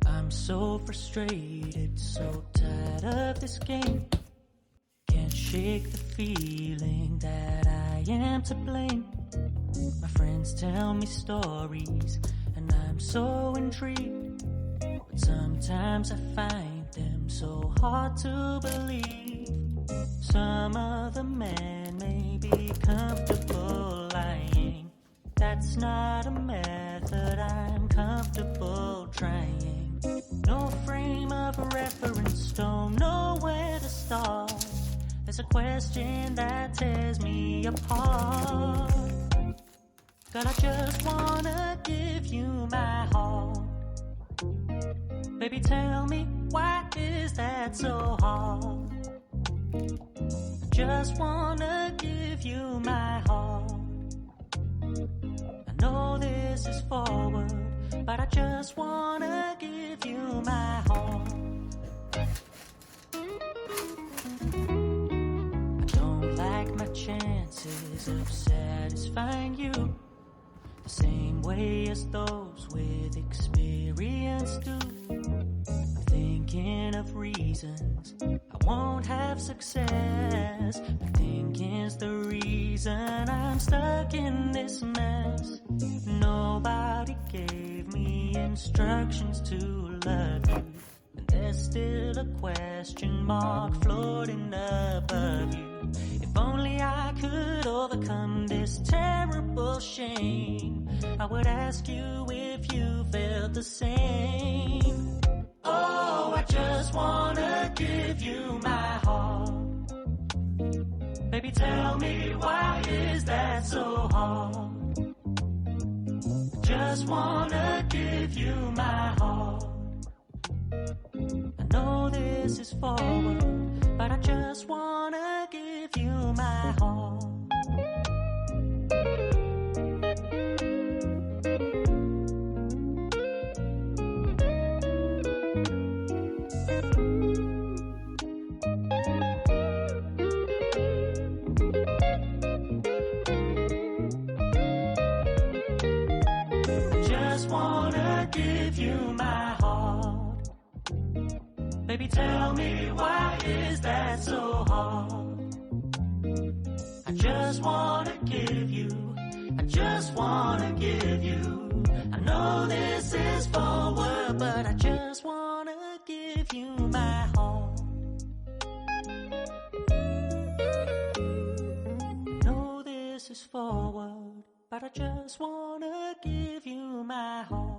I'm so frustrated, so tired of this game. Can't shake the feeling that I am to blame. My friends tell me stories and I'm so intrigued, but sometimes I find them so hard to believe. Some other man may be comfortable lying. That's not a method I'm comfortable trying. No frame of reference, don't know where to start. There's a question that tears me apart. God, I just wanna give you my heart. Baby, tell me, why is that so hard? I just wanna give you my heart. I know this is forward, but I just wanna give you my heart. I don't like my chances of satisfying you the same way as those with experience do. I'm thinking of reasons I won't have success, but thinking's the reason I'm stuck in this mess. Nobody gave me instructions to love you, and there's still a question mark floating above you. If only I could overcome this terrible shame, I would ask you if you felt the same. Oh, I just wanna give you my heart. Baby, tell me, why is that so hard? Just wanna give you my heart. I know this is forward, but I just wanna give you my heart. just wanna give you my heart. Baby, tell me, why is that so hard? I just wanna give you, I just wanna give you. I know this is forward, but I just wanna give you my heart. I know this is forward, but I just wanna give you my heart.